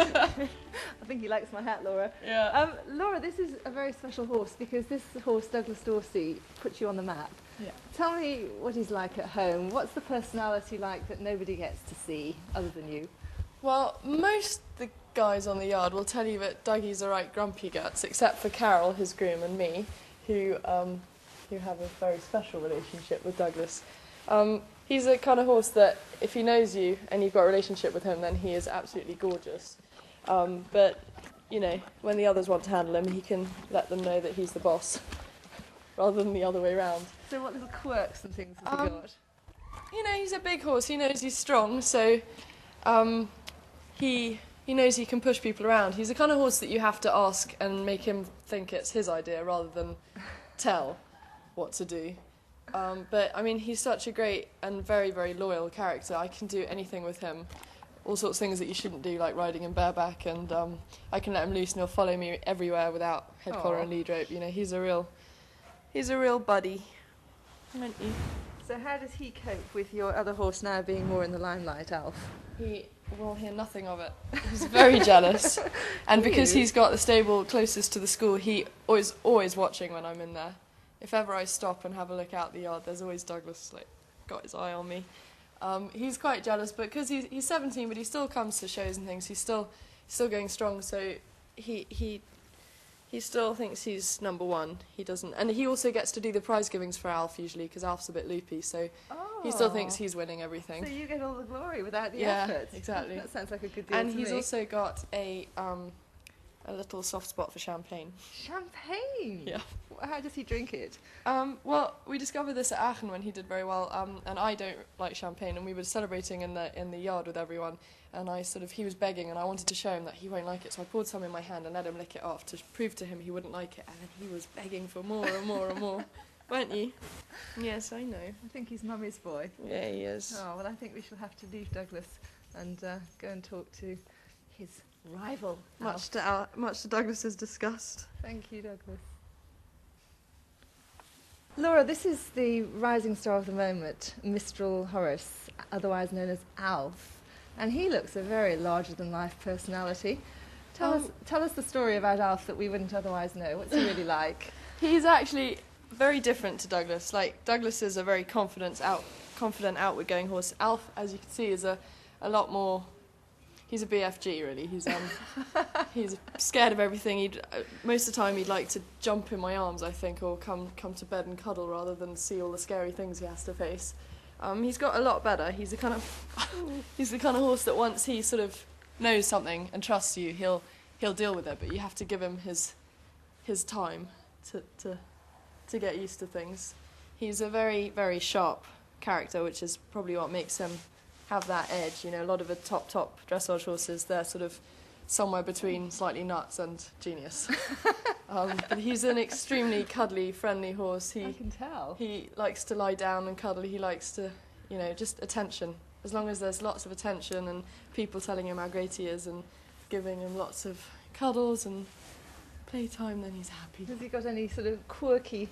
I think he likes my hat, Laura. Yeah. Laura, this is a very special horse because this horse, Douglas Dorsey, puts you on the map. Yeah. Tell me what he's like at home. What's the personality like that nobody gets to see other than you? Well, most the guys on the yard will tell you that Dougie's a right grumpy guts, except for Carol, his groom, and me, who have a very special relationship with Douglas. He's a kind of horse that if he knows you and you've got a relationship with him, then he is absolutely gorgeous. But, you know, when the others want to handle him, he can let them know that he's the boss, rather than the other way round. So what little quirks and things has he got? You know, he's a big horse. He knows he's strong, so he knows he can push people around. He's the kind of horse that you have to ask and make him think it's his idea rather than tell what to do. But, I mean, he's such a great and very, very loyal character. I can do anything with him. All sorts of things that you shouldn't do, like riding him bareback, and I can let him loose and he'll follow me everywhere without head collar and lead rope. You know, he's a real buddy. Aren't you? So how does he cope with your other horse now being more in the limelight, Alf? He will hear nothing of it. He's very jealous. And because he's got the stable closest to the school, he always watching when I'm in there. If ever I stop and have a look out the yard, there's always Douglas, like, got his eye on me. He's quite jealous, but because he's 17, but he still comes to shows and things. He's still going strong, so he still thinks he's number one. He doesn't, and he also gets to do the prize givings for Alf usually, because Alf's a bit loopy, so he still thinks he's winning everything. So you get all the glory without the effort. Yeah, exactly. That sounds like a good deal and to he's me. also got a little soft spot for champagne. Champagne? Yeah. How does he drink it? Well, we discovered this at Aachen when he did very well, and I don't like champagne, and we were celebrating in the yard with everyone, and he was begging, and I wanted to show him that he won't like it, so I poured some in my hand and let him lick it off to prove to him he wouldn't like it, and then he was begging for more and more and more. Weren't you? Yes, I know. I think he's Mummy's boy. Yeah, he is. Oh, well, I think we shall have to leave Douglas and go and talk to his rival. Much to Douglas's disgust. Thank you, Douglas. Laura, this is the rising star of the moment, Mistral Hojris, otherwise known as Alf, and he looks a very larger-than-life personality. Tell us the story about Alf that we wouldn't otherwise know. What's he really like? He's actually very different to Douglas. Like, Douglas is a very confident, outward-going horse. Alf, as you can see, is a lot more. He's a BFG, really. He's scared of everything. Most of the time, he'd like to jump in my arms, I think, or come to bed and cuddle rather than see all the scary things he has to face. He's got a lot better. He's the kind of horse that once he sort of knows something and trusts you, he'll deal with it. But you have to give him his time to get used to things. He's a very, very sharp character, which is probably what makes him have that edge. You know, a lot of the top dressage horses, they're sort of somewhere between slightly nuts and genius. But he's an extremely cuddly, friendly horse. I can tell. He likes to lie down and cuddle. He likes to, you know, just attention. As long as there's lots of attention and people telling him how great he is and giving him lots of cuddles and playtime, then he's happy. Has he got any sort of quirky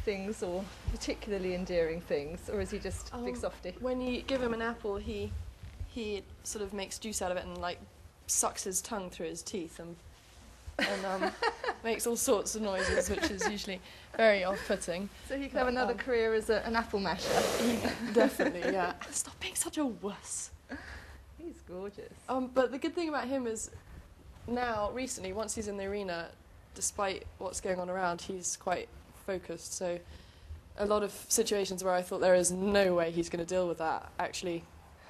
things or particularly endearing things, or is he just a big softy? When you give him an apple, he sort of makes juice out of it and like sucks his tongue through his teeth and makes all sorts of noises, which is usually very off-putting. So he could have another career as an apple masher. Definitely, yeah. Stop being such a wuss. He's gorgeous. But the good thing about him is now, recently, once he's in the arena, despite what's going on around, he's quite focused. So a lot of situations where I thought there is no way he's going to deal with that, actually,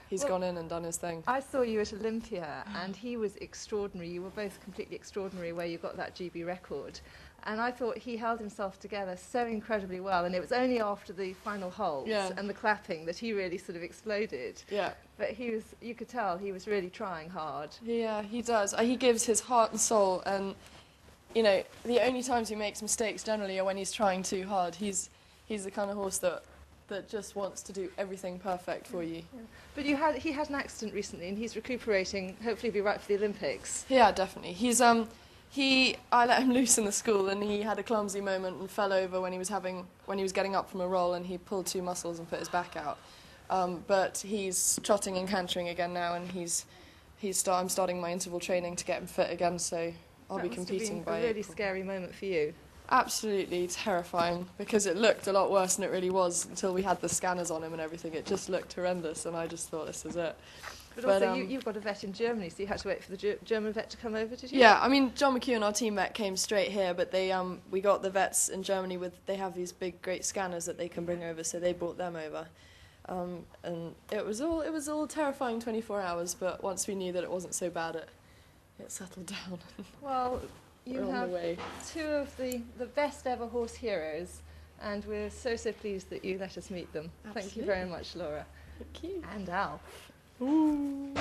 he's gone in and done his thing. I saw you at Olympia, and he was extraordinary. You were both completely extraordinary where you got that GB record. And I thought he held himself together so incredibly well, and it was only after the final holds and the clapping that he really sort of exploded. Yeah. But you could tell he was really trying hard. Yeah, he does. He gives his heart and soul, and, you know, the only times he makes mistakes generally are when he's trying too hard. He's the kind of horse that just wants to do everything perfect for you. Yeah. But he had an accident recently, and he's recuperating. Hopefully, he'll be right for the Olympics. Yeah, definitely. I let him loose in the school, and he had a clumsy moment and fell over when he was getting up from a roll, and he pulled two muscles and put his back out. But he's trotting and cantering again now, and he's I'm starting my interval training to get him fit again, so I'll be competing by a really April. scary moment for you. Absolutely terrifying, because it looked a lot worse than it really was until we had the scanners on him and everything. It just looked horrendous, and I just thought, this is it. But also, you've got a vet in Germany, so you had to wait for the German vet to come over, did you? Yeah, I mean, John McEwen, our team vet, came straight here, but we got the vets in Germany they have these big, great scanners that they can bring over, so they brought them over. And it was all terrifying 24 hours, but once we knew that it wasn't so bad, it settled down. Well, you We're on have the way. two of the best ever horse heroes, and we're so pleased that you let us meet them. Absolutely. Thank you very much, Laura. Thank you. And Alf. Ooh.